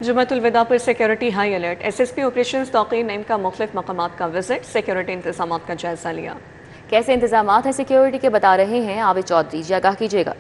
जुम्मतुल विदा पर security high alert. SSP operation Tauqeer Naeem का मुख्तलिफ मकामात का विजिट, सिक्योरिटी इंतजाम का जायजा लिया। कैसे इंतजाम हैं सिक्योरिटी के बता रहे हैं आबिद चौधरी जी, आगाह कीजिएगा।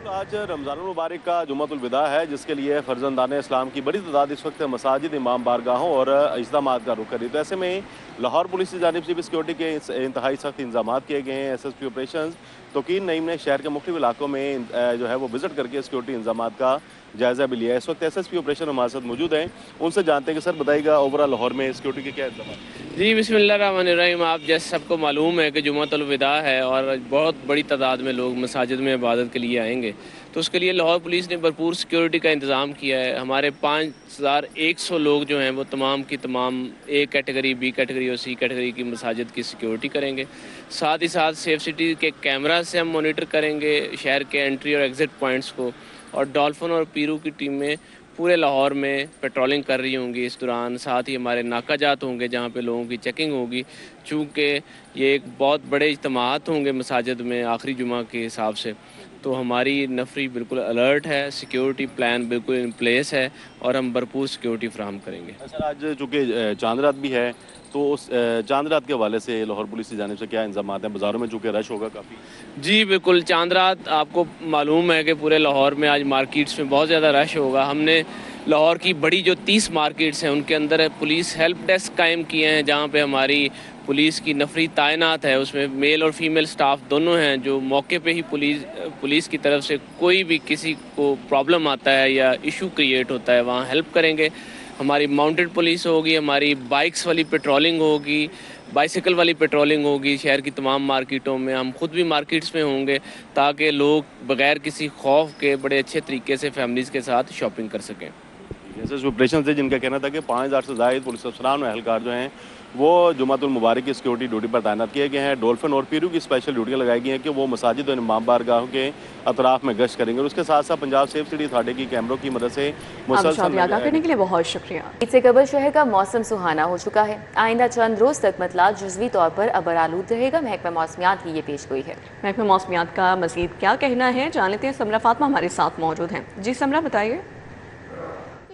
आज रमज़ान मुबारक का जुम्मतुल विदा है, जिसके लिए फ़र्जंदान इस्लाम की बड़ी तादाद इस वक्त मसाजिद, इमाम बारगाहों और इज्तिमात का रुख करी। तो ऐसे में लाहौर पुलिस की जानिब से भी सिक्योरिटी के इंतहाई सख्त इंतजाम किए गए हैं। SSP ऑपरेशन तौक़ीर नईम ने शहर के मुख्तलिफ इलाकों में जो है वो विजिट करके सिक्योरिटी इंतजाम का जायजा भी लिया है। इस वक्त SSP ऑपरेशन हमारे साथ मौजूद हैं, उनसे जानते हैं कि सर बताइएगा ओवरऑल लाहौर में सिक्योरिटी के क्या इंतजाम। जी बिस्मिल्लाहिर्रहमानिर्रहीम। आप जैसे सबको मालूम है कि जुम्मतुल विदा है और बहुत बड़ी तादाद में लोग मसाजिद में इबादत के लिए आएंगे, तो उसके लिए लाहौर पुलिस ने भरपूर सिक्योरिटी का इंतज़ाम किया है। हमारे 5100 लोग जो हैं वो तमाम की तमाम A कैटेगरी, B कैटेगरी और C कैटेगरी की मसाजिद की सिक्योरिटी करेंगे। साथ ही साथ सेफ सिटी के कैमरा से हम मॉनिटर करेंगे शहर के एंट्री और एग्ज़िट पॉइंट्स को, और डॉल्फिन और पीरू की टीमें पूरे लाहौर में पेट्रोलिंग कर रही होंगी इस दौरान। साथ ही हमारे नाकाजात होंगे जहाँ पे लोगों की चेकिंग होगी, चूँकि ये एक बहुत बड़े इज्तिमात होंगे मसाजिद में आखिरी जुमा के हिसाब से, तो हमारी नफरी बिल्कुल अलर्ट है, सिक्योरिटी प्लान बिल्कुल इन प्लेस है और हम भरपूर सिक्योरिटी फ्राहम करेंगे। सर आज चूँकि चांद रात भी है, तो उस चांद रात के हवाले से लाहौर पुलिस की जानिब से क्या इंतजाम हैं? बाज़ारों में चूँकि रश होगा काफ़ी। जी बिल्कुल, चांद रात आपको मालूम है कि पूरे लाहौर में आज मार्केट्स में बहुत ज़्यादा रश होगा। हमने लाहौर की बड़ी जो 30 मार्केट्स हैं उनके अंदर पुलिस हेल्प डेस्क कायम किए हैं, जहाँ पे हमारी पुलिस की नफरी तैनात है। उसमें मेल और फीमेल स्टाफ दोनों हैं, जो मौके पे ही पुलिस की तरफ से कोई भी किसी को प्रॉब्लम आता है या इशू क्रिएट होता है वहाँ हेल्प करेंगे। हमारी माउंटेड पुलिस होगी, हमारी बाइक्स वाली पेट्रोलिंग होगी, बाइसिकल वाली पेट्रोलिंग होगी शहर की तमाम मार्केटों में। हम खुद भी मार्केट्स में होंगे ताकि लोग बगैर किसी खौफ के बड़े अच्छे तरीके से फैमिलीज़ के साथ शॉपिंग कर सकें। जैसे ऑपरेशन से जिनका कहना था कि 5000 से ज़ायद पुलिस अफसरान और एहलकार जो हैं वो जुम्मतुल मुबारक की सिक्योरिटी ड्यूटी पर तैनात किए गए हैं। डॉल्फिन और पीरू की स्पेशल ड्यूटियाँ लगाई गई हैं कि वो मसाजिद और इमाम बारगाहों के अतराफ में गश्त करेंगे, और उसके साथ साथ पंजाब सेफ सिटी अथॉरिटी की कैमरों की मदद से मुसलसल आगाह करने के लिए बहुत शुक्रिया। इससे कबल शहर का मौसम सुहाना हो चुका है। आइंदा चंद रोज तक मतला जुज़वी तौर पर अबर आलूद रहेगा। महकमा मौसमियात की ये पेशगोई है। महकमा मौसमियात का मज़ीद क्या कहना है, जान लेते हैं। समरा फातमा हमारे साथ मौजूद हैं। जी समरा, बताइए।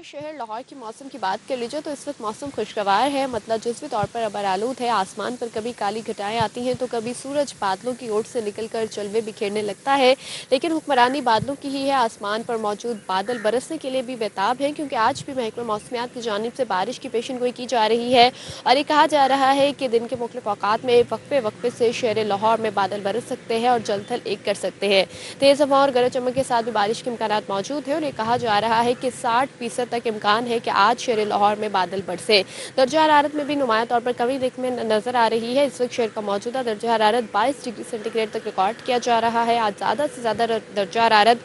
शहर लाहौर के मौसम की बात कर लीजिए तो इस वक्त मौसम खुशगवार है, मतलब जुज़वी तौर पर अबर आलूद है। आसमान पर कभी काली घटाएं आती हैं तो कभी सूरज बादलों की ओर से निकलकर जलवे बिखेरने लगता है, लेकिन हुक्मरानी बादलों की ही है। आसमान पर मौजूद बादल बरसने के लिए भी बेताब हैं, क्योंकि आज भी महकमा मौसमियात की जानिब से बारिश की पेशन गोई की जा रही है। और ये कहा जा रहा है कि दिन के मुख्तलिफ औकात में वक्फे वक्फे से शहर लाहौर में बादल बरस सकते हैं और जलथल एक कर सकते हैं। तेज़ हवा और गरज चमक के साथ भी बारिश के इम्कान मौजूद है, और ये कहा जा रहा है कि 60% तक इम्कान है कि आज शहर लाहौर में बादल बरसे। दर्जा हरारत में भी नुमाया तौर पर कमी देखने में नजर आ रही है। इस वक्त शहर का मौजूदा दर्जा हरारत 22 डिग्री सेंटीग्रेड तक रिकॉर्ड किया जा रहा है। आज ज़्यादा से ज़्यादा दर्जा हरारत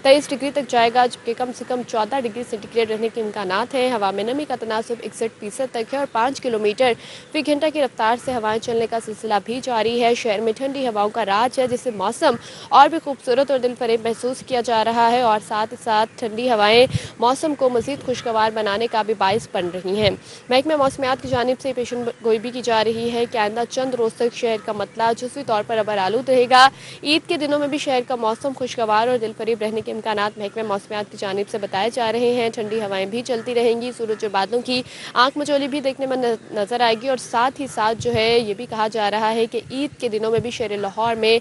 23 डिग्री तक जाएगा, जबकि कम से कम 14 डिग्री सेंटीग्रेड रहने के इम्कानात हैं। हवा में नमी का तनासब 61% तक है और 5 किलोमीटर फी घंटा की रफ्तार से हवाएं चलने का सिलसिला भी जारी है। शहर में ठंडी हवाओं का राज है, जिससे मौसम और भी खूबसूरत और दिलफरेब महसूस किया जा रहा है, और साथ ही साथ ठंडी हवाएं मौसम को मजीद खुशगवार बनाने का भी बाइस बन रही हैं। महकमा मौसमियात की जानिब से पेशन गोई भी की जा रही है कि आइंदा चंद रोज तक शहर का मतला जुज़वी तौर पर अबर आलूद रहेगा। ईद के दिनों में भी शहर का मौसम खुशगवार और दिलफरेब रहने के इम्कानात महकमा मौसमियात की जानिब से बताए जा रहे हैं। ठंडी हवाएं भी चलती रहेंगी, सूरज और बादलों की आंख मचोली भी देखने में नजर आएगी, और साथ ही साथ जो है ये भी कहा जा रहा है कि ईद के दिनों में भी शहर लाहौर में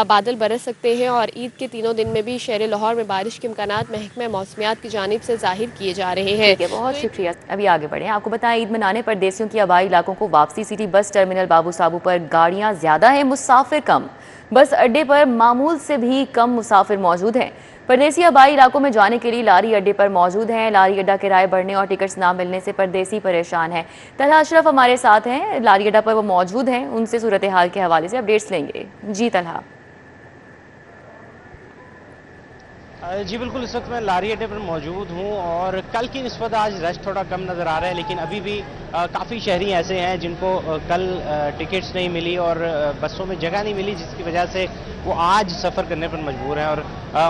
बादल बरस सकते हैं, और ईद के तीनों दिन में भी शहर लाहौर में बारिश के इम्कानात महकमा मौसमियात की जानिब से जाहिर किए जा रहे हैं। बहुत शुक्रिया। अभी आगे बढ़े, आपको बताएं ईद मनाने परदेसियों की आबाई इलाकों को वापसी। सिटी बस टर्मिनल बाबू साबू पर गाड़ियां ज्यादा हैं, मुसाफिर कम। बस अड्डे पर मामूल से भी कम मुसाफिर मौजूद हैं। परदेसी आबाई इलाकों में जाने के लिए लारी अड्डे पर मौजूद हैं। लारी अड्डा किराए बढ़ने और टिकट्स ना मिलने से परदेसी परेशान हैं। तलहा अशरफ हमारे साथ हैं, लारी अड्डा पर वो मौजूद हैं, उनसे सूरत हाल के हवाले से अपडेट्स लेंगे। जी तलहा। जी बिल्कुल, इस वक्त मैं लारी अड्डे पर मौजूद हूँ और कल की निस्बत आज रश थोड़ा कम नज़र आ रहा है, लेकिन अभी भी काफ़ी शहरी ऐसे हैं जिनको कल टिकट्स नहीं मिली और बसों में जगह नहीं मिली, जिसकी वजह से वो आज सफ़र करने पर मजबूर हैं। और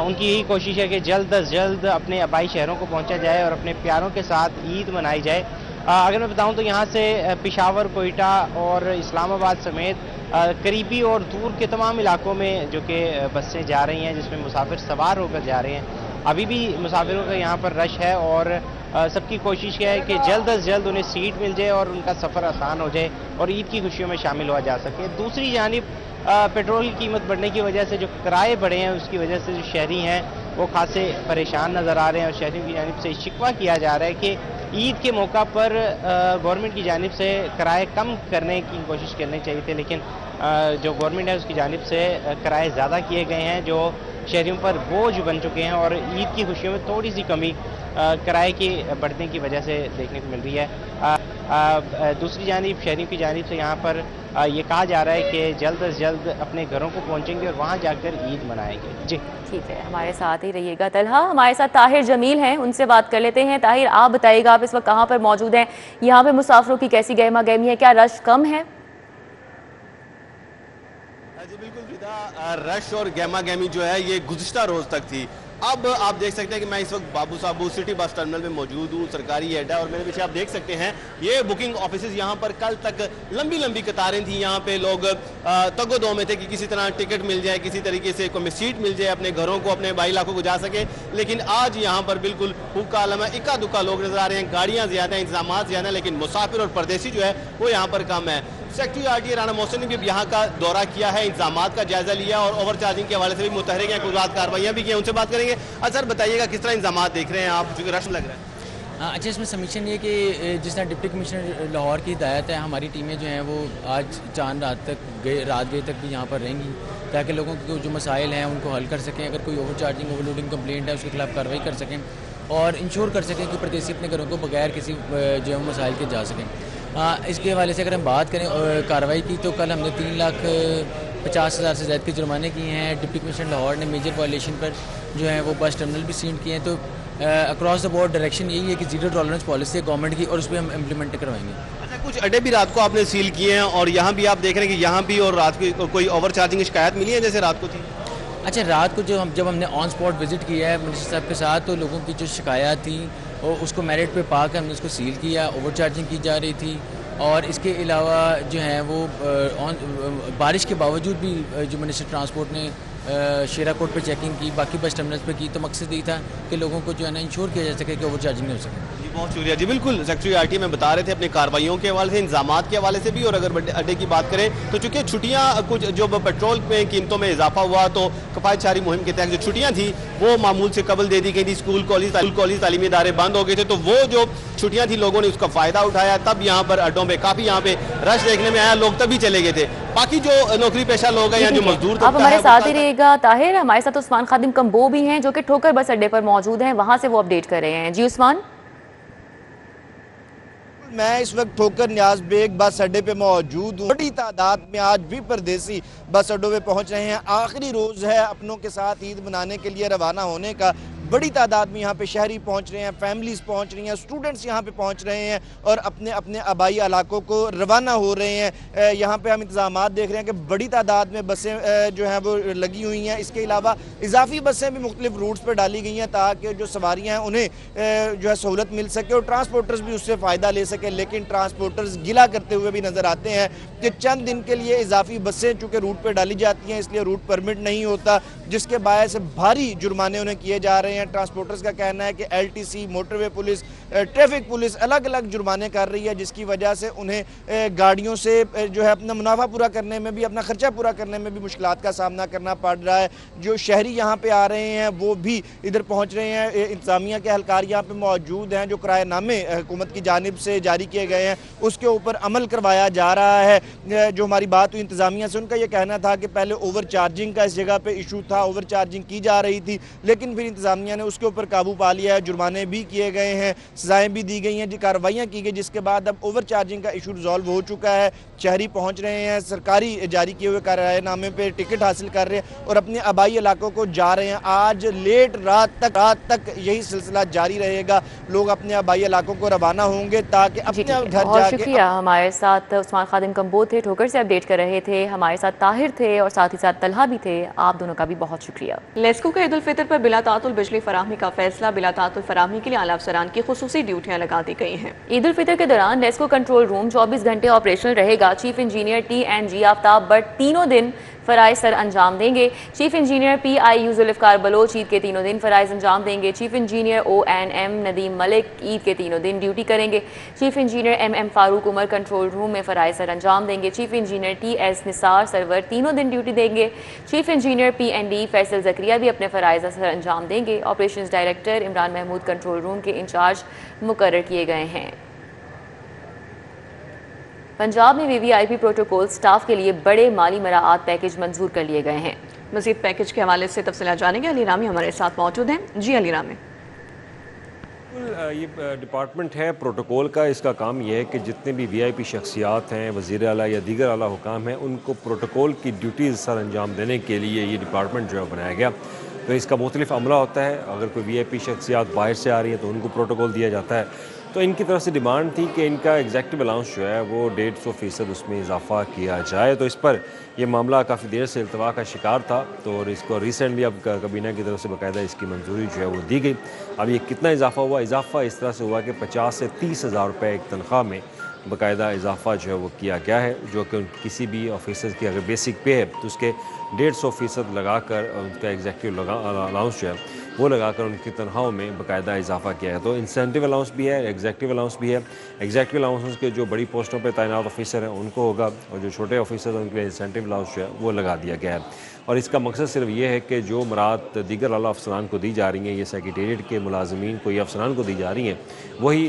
उनकी यही कोशिश है कि जल्द अज जल्द अपने आबाई शहरों को पहुँचा जाए और अपने प्यारों के साथ ईद मनाई जाए। अगर मैं बताऊं तो यहाँ से पेशावर, कोयटा और इस्लामाबाद समेत करीबी और दूर के तमाम इलाकों में जो कि बसें जा रही हैं, जिसमें मुसाफिर सवार होकर जा रहे हैं, अभी भी मुसाफिरों का यहाँ पर रश है और सबकी कोशिश यह है कि जल्द अज जल्द उन्हें सीट मिल जाए और उनका सफ़र आसान हो जाए और ईद की खुशियों में शामिल हुआ जा सके। दूसरी जानिब पेट्रोल की कीमत बढ़ने की वजह से जो किराए बढ़े हैं उसकी वजह से जो शहरी हैं वो खासे परेशान नज़र आ रहे हैं और शहरियों की जानिब से शिकवा किया जा रहा है कि ईद के मौका पर गवर्नमेंट की जानिब से किराए कम करने की कोशिश करनी चाहिए थे, लेकिन जो गवर्नमेंट है उसकी जानिब से किराए ज़्यादा किए गए हैं जो शहरियों पर बोझ बन चुके हैं और ईद की खुशियों में थोड़ी सी कमी किराए के बढ़ने की वजह से देखने को मिल रही है। दूसरी जानिब शहरियों की जानिब से यहाँ पर ये कहा जा रहा है कि जल्द अज जल्द अपने घरों को पहुँचेंगे और वहाँ जाकर ईद मनाएंगे। जी ठीक है, हमारे साथ ही रहिएगा। तलहा, हमारे साथ ताहिर जमील हैं, उनसे बात कर लेते हैं। ताहिर, आप बताइएगा, आप इस वक्त कहाँ पर मौजूद हैं? यहाँ पे मुसाफिरों की कैसी गहमा गहमी है? क्या रश कम है? जी बिल्कुल विदा, रश और गहमा गहमी जो है ये गुज़िश्ता रोज़ तक थी। अब आप देख सकते हैं कि मैं इस वक्त बाबू साबू सिटी बस टर्मिनल में मौजूद हूँ, सरकारी अड्डा, और मेरे पीछे आप देख सकते हैं ये बुकिंग ऑफिसेज यहाँ पर कल तक लंबी लंबी कतारें थी। यहाँ पे लोग तगोदो में थे कि किसी तरह टिकट मिल जाए, किसी तरीके से कोई सीट मिल जाए, अपने घरों को, अपने भाई इलाकों को जा सके। लेकिन आज यहाँ पर बिल्कुल हुक्का आलम है, इक्का दुक्का लोग नजर आ रहे हैं, गाड़ियाँ ज़्यादा हैं, इंतजाम ज़्यादा हैं, लेकिन मुसाफिर और परदेसी जो है वो यहाँ पर कम है। सेक्रेटरी आरटीए राना मोहसिन ने भी यहाँ का दौरा किया है, इंतजाम का जायजा लिया और ओवर चार्जिंग के हवाले से भी मुतहरिक हैं, कुछ कार्रवाइयाँ भी की हैं, उनसे बात करेंगे। सर बताइएगा किस तरह इंतजाम देख रहे हैं आप, जो रश लग रहा है? अच्छा, इसमें समीक्षण ये कि जिस तरह डिप्टी कमिश्नर लाहौर की हिदायत है, हमारी टीमें जो हैं वो आज चांद रात गए तक भी यहाँ पर रहेंगी ताकि लोगों के जो मसाइल हैं उनको हल कर सकें। अगर कोई ओवर चार्जिंग ओवरलोडिंग कंप्लेंट है उसके खिलाफ कार्रवाई कर सकें और इंश्योर कर सकें कि परदेसी अपने घरों को बगैर किसी जो है मसाइल के जा सकें। इसके हवाले से अगर हम बात करें कार्रवाई की, तो कल हमने 3,50,000 से ज़्यादा के जुर्माने किए हैं। डिप्टी कमिश्नर लाहौर ने मेजर वायलेशन पर जो है वो बस टर्मिनल भी सील किए हैं। तो अक्रॉस द बोर्ड डायरेक्शन यही है कि जीरो टॉलरेंस पॉलिसी है गवर्नमेंट की और उस पर हम इम्प्लीमेंट करवाएंगे। अच्छा, कुछ अड्डे भी रात को आपने सील किए हैं और यहाँ भी आप देख रहे हैं कि यहाँ भी और रात को कोई ओवर चार्जिंग शिकायत मिली है जैसे रात को थी? अच्छा, रात को जब हमने ऑन स्पॉट विजिट किया है मिनिस्टर साहब के साथ, तो लोगों की जो शिकायत थी और उसको मेरिट पे पाकर हमने उसको सील किया। ओवर चार्जिंग की जा रही थी और इसके अलावा जो है वो बारिश के बावजूद भी जो मिनिस्टर ट्रांसपोर्ट ने शेरा कोट पे चेकिंग की, बाकी बस टर्मिनल्स पे की, तो मकसद यही था कि लोगों को जो है ना इंश्योर किया जा सके कि ओवर चार्जिंग नहीं हो सके। जी बहुत शुक्रिया। जी बिल्कुल, सेक्रेटरी आरटीए में बता रहे थे अपनी कार्रवाइयों के हवाले से, इंतजाम के हवाले से भी। और अगर अड्डे की बात करें तो चूंकि छुट्टियाँ कुछ जो पेट्रोल में कीमतों में इजाफा हुआ तो कफायत शारी मुहिम के तहत जो छुट्टियाँ थी वो मामूल से कबल दे दी गई थी। स्कूल कॉलेज तालीमी इदारे बंद हो गए थे, तो वो जो छुट्टियाँ थी लोगों ने उसका फ़ायदा उठाया। तब यहाँ पर अड्डों पर काफ़ी यहाँ पे रश देखने में आया, लोग तभी चले गए थे। बाकी जो नौकरी पेशा लोग हैं या जो मजदूर, आप हमारे साथ ही रहिएगा। ताहिर, हमारे साथ उस्मान खादिम कंबो भी हैं जो कि ठोकर बस अड्डे पर मौजूद हैं, वहां से वो अपडेट कर रहे हैं। जी उस्मान। मैं इस वक्त ठोकर न्याज बेग बस अड्डे पे मौजूद हूँ। बड़ी तादाद में आज भी परदेसी बस अड्डों पे पहुंच रहे हैं। आखिरी रोज़ है अपनों के साथ ईद मनाने के लिए रवाना होने का। बड़ी तादाद में यहाँ पे शहरी पहुँच रहे हैं, फैमिलीज़ पहुँच रही हैं, स्टूडेंट्स यहाँ पे पहुँच रहे हैं और अपने अपने आबाई इलाकों को रवाना हो रहे हैं। यहाँ पे हम इंतजामात देख रहे हैं कि बड़ी तादाद में बसें जो हैं वो लगी हुई हैं। इसके अलावा इजाफी बसें भी मुख्तलिफ रूट्स पर डाली गई हैं ताकि जो सवारियाँ हैं उन्हें जो है सहूलत मिल सके और ट्रांसपोर्टर्स भी उससे फ़ायदा ले सके। लेकिन ट्रांसपोर्टर्स गिला करते हुए भी नज़र आते हैं कि चंद दिन के लिए इजाफी बसें चूँकि रूट पर डाली जाती हैं इसलिए रूट परमिट नहीं होता, जिसके बायस भारी जुर्माने उन्हें किए जा रहे हैं। ट्रांसपोर्टर्स का कहना है कि LTC, motorway police, traffic police अलग अलग जुर्माने कर रही है, जिसकी वजह से उन्हें गाड़ियों से जो है अपना मुनाफा पूरा करने में भी, अपना खर्चा पूरा करने में भी मुश्किलात का सामना करना पड़ रहा है। जो शहरी यहाँ पे आ रहे हैं वो भी इधर पहुँच रहे हैं। इंतजामिया के एहलकार यहाँ पे मौजूद हैं। जो किराएनामे हुकूमत की जानिब से जारी किए गए हैं उसके ऊपर अमल करवाया जा रहा है। जो हमारी बात हुई इंतजामिया से, उनका ये कहना था कि पहले ओवर चार्जिंग का इस जगह पे इशू था, ओवर चार्जिंग की जा रही थी, लेकिन फिर इंतजामिया ने उसके ऊपर काबू पा लिया है। जुर्माने भी किए गए हैं, सजाएं भी दी गई हैं, जी कार्रवाइयाँ की गई, जिसके बाद अब ओवर चार्जिंग का इशू रिजॉल्व हो चुका है। शहरी पहुँच रहे हैं, सरकारी जारी किए हुए किराएनामे पे टिकट हासिल कर रहे हैं और अपने आबाई इलाकों को जा रहे हैं। आज लेट रात तक यही सिलसिला जारी रहेगा। लोग अपने आबाई इलाकों को रवाना होंगे ताकि अपने घर जाके। शुक्रिया। हमारे साथ उस्मान खादिम कंबो थे, ठोकर से अपडेट कर रहे थे। हमारे साथ ताहिर थे और साथ ही साथ तलहा भी थे। आप दोनों का भी बहुत शुक्रिया। लेस्को के ईद उल फितर पर बिला तातुल बिजली फराहमी का फैसला। बिला तातुल फराहमी के लिए आला अफसरान की खुसूसी ड्यूटियां लगा दी गई हैं। ईद उल फितर के दौरान लेस्को कंट्रोल रूम 24 घंटे ऑपरेशनल रहेगा। Chief engineer TNG Aftab Butt तीनों दिन फ़राइज़ सर अंजाम देंगे। Chief engineer PIU Zulfiqar Baloch Eid के तीनों दिन फ़राइज़ अंजाम देंगे। Chief engineer ONM Nadeem Malik Eid के तीनों दिन ड्यूटी करेंगे। Chief engineer MM Farooq Umar control room में फ़राइज़ सर अंजाम देंगे। Chief engineer TS Nisar Sarwar तीनों दिन ड्यूटी देंगे। Chief engineer PND Faisal Zakaria भी अपने फ़राइज़ सर अंजाम देंगे। Operations director Imran Mahmood control room के इंचार्ज मुकर्रर किए गए हैं। पंजाब में VVIP प्रोटोकॉल स्टाफ के लिए बड़े माली मराआत पैकेज मंजूर कर लिए गए हैं। मज़ीद पैकेज के हवाले से तफसीलात जानेंगे। अली रामी हमारे साथ मौजूद हैं। जी अली रामी। ये डिपार्टमेंट है प्रोटोकॉल का। इसका काम यह है कि जितने भी VIP शख्सियात हैं, वज़ीर आला या दीगर आला हुकाम हैं, उनको प्रोटोकॉल की ड्यूटीज़ सर अंजाम देने के लिए ये डिपार्टमेंट जो है बनाया गया। तो इसका मुख्तलिफ अमला होता है। अगर कोई VIP शख्सियात बाहर से आ रही है तो उनको प्रोटोकॉल दिया जाता है। तो इनकी तरफ से डिमांड थी कि इनका एग्जेक्टिव अलाउंस जो है वो 150% उसमें इजाफा किया जाए। तो इस पर यह मामला काफ़ी देर से इल्तवा का शिकार था। तो और इसको रिसेंटली अब काबीना की तरफ से बाकायदा इसकी मंजूरी जो है वो दी गई। अब ये कितना इजाफा हुआ? इजाफा इस तरह से हुआ कि 50 से 30 हज़ार रुपये एक तनख्वाह में बाकायदा इजाफा जो है वो किया गया है, जो कि किसी भी ऑफिसर की अगर बेसिक पे है तो उसके 150% लगाकर उनका एग्जेक्टिव अलाउंस जो है वो लगाकर उनकी तनख्वाहों में बाकायदा इजाफा किया है। तो इंसेंटिव अलाउंस भी है, एग्जेक्टिव अलाउंस भी है। एग्जेक्टिव अलाउंस के जो बड़ी पोस्टों पर तैनात ऑफिसर हैं उनको होगा, और जो छोटे ऑफिसर हैं उनके लिए इंसेंटिव अलाउंस जो है वो लगा दिया गया है। और इसका मकसद सिर्फ ये है कि जो मराद दीगर आला अफसरान को दी जा रही हैं, ये सेक्रेटेरिएट के मुलाजमीन को या अफसरान को दी जा रही हैं, वही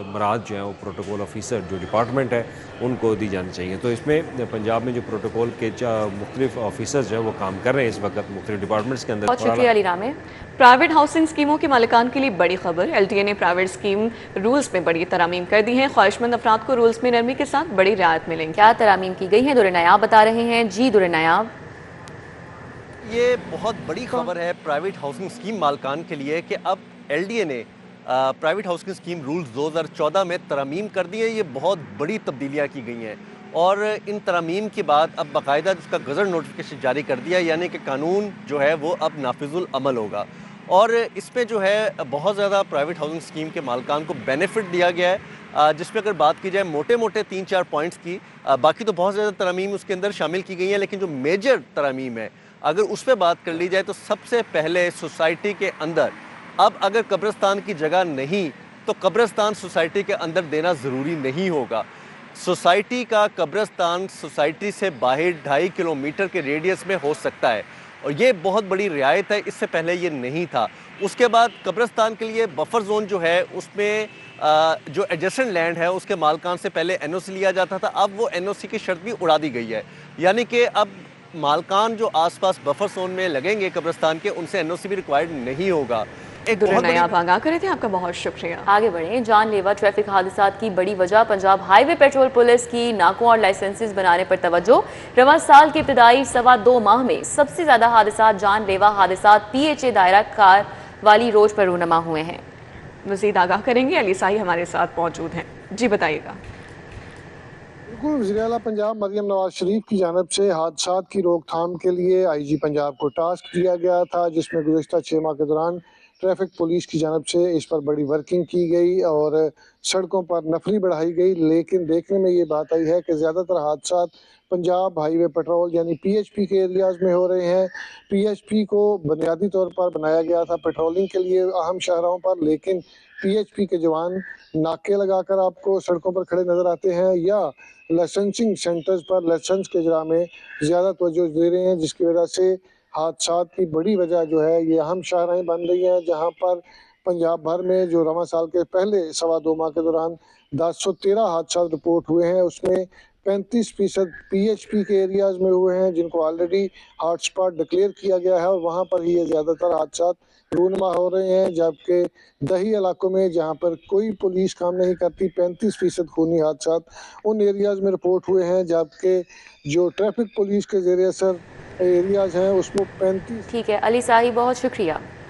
मराद जो है वो प्रोटोकॉल ऑफिसर जो डिपार्टमेंट है उनको दी जानी चाहिए। तो इसमें पंजाब में जो प्रोटोकॉल के मुख्तलिफ ऑफिसर जो है वो काम कर रहे हैं इस वक्त मुख्तलिफ डिपार्टमेंट्स के अंदर। बहुत शुक्रिया अली रामे। प्राइवेट हाउसिंग स्कीमों के मालिकान के लिए बड़ी खबर। LTA ने प्राइवेट स्कीम रूल्स में बड़ी तरामीम कर दी हैं। ख्वाहिशमंद अफराद को रूल्स में नरमी के साथ बड़ी रियायत मिलेंगी। क्या तरामीम की गई है, दुर नायाब बता रहे हैं। जी दुर नायाब। ये बहुत बड़ी खबर है प्राइवेट हाउसिंग स्कीम मालकान के लिए कि अब LDA ने प्राइवेट हाउसिंग स्कीम रूल्स 2014 में तरमीम कर दी है। ये बहुत बड़ी तब्दीलियाँ की गई हैं और इन तरमीम के बाद अब बाकायदा इसका गज़ट नोटिफिकेशन जारी कर दिया, यानी कि कानून जो है वो अब नाफिजुल अमल होगा। और इसमें जो है बहुत ज़्यादा प्राइवेट हाउसिंग स्कीम के मालकान को बेनिफिट दिया गया है, जिसमें अगर बात की जाए मोटे मोटे 3-4 पॉइंट्स की, बाकी तो बहुत ज़्यादा तरमीम उसके अंदर शामिल की गई हैं, लेकिन जो मेजर तरमीम है अगर उस पर बात कर ली जाए तो सबसे पहले सोसाइटी के अंदर अब अगर कब्रिस्तान की जगह नहीं तो कब्रिस्तान सोसाइटी के अंदर देना ज़रूरी नहीं होगा। सोसाइटी का कब्रिस्तान सोसाइटी से बाहर 2.5 किलोमीटर के रेडियस में हो सकता है और ये बहुत बड़ी रियायत है, इससे पहले ये नहीं था। उसके बाद कब्रिस्तान के लिए बफर जोन जो है उसमें जो एडजेसेंट लैंड है उसके मालकान से पहले NOC लिया जाता था, अब वो NOC की शर्त भी उड़ा दी गई है, यानी कि अब मालकान जो आसपास बफर जोन में लगेंगे कब्रिस्तान के उनसे NOC भी रिक्वायर्ड नहीं होगा। एक बहुत बड़ी आप आगाह करे थे, आपका बहुत शुक्रिया। आगे बढ़े। जानलेवा ट्रैफिक हादसात की बड़ी वजह पंजाब हाईवे पेट्रोल पुलिस की नाकों और लाइसेंसेस बनाने पर तवज्जो। रवां साल के इब्तदाई 2.25 माह में सबसे ज्यादा हादसात जानलेवा हादसात PHA दायरा कार वाली रोड पर रूनमा हुए हैं। मजीद आगाह करेंगे, अली साही हमारे साथ मौजूद हैं। जी बताइएगा। बिल्कुल, वज़ीर आला पंजाब मरियम नवाज शरीफ की जानब से हादसात की रोकथाम के लिए IG पंजाब को टास्क दिया गया था, जिसमें गुज़िश्ता 6 माह के दौरान ट्रैफिक पुलिस की जानब से इस पर बड़ी वर्किंग की गई और सड़कों पर नफरी बढ़ाई गई। लेकिन देखने में ये बात आई है कि ज़्यादातर हादसात पंजाब हाईवे पेट्रोल यानी PHP के एरियाज़ में हो रहे हैं। PHP को बुनियादी तौर पर बनाया गया था पेट्रोलिंग के लिए अहम शहरों पर, लेकिन PHP के जवान नाके लगाकर आपको सड़कों पर खड़े नज़र आते हैं या लाइसेंसिंग सेंटर्स पर लाइसेंस के इजरा में ज़्यादा तवज्जो दे रहे हैं, जिसकी वजह से हादसात की बड़ी वजह जो है ये अहम शाहराहें बन रही हैं, जहां पर पंजाब भर में जो रवां साल के पहले 2.25 माह के दौरान 1013 हादसा रिपोर्ट हुए हैं, उसमें 35% PHP के एरियाज़ में हुए हैं जिनको ऑलरेडी हॉटस्पॉट डिक्लेयर किया गया है और वहाँ पर ही ये ज़्यादातर हादसा रूनमा हो रहे हैं। जबकि दही इलाकों में जहाँ पर कोई पुलिस काम नहीं करती 35% खूनी हादसा उन एरियाज़ में रिपोर्ट हुए हैं, जबकि जो ट्रैफिक पुलिस के ज़रिए असर एरियाज़ हैं उसमें 35। ठीक है अली साही, बहुत शुक्रिया।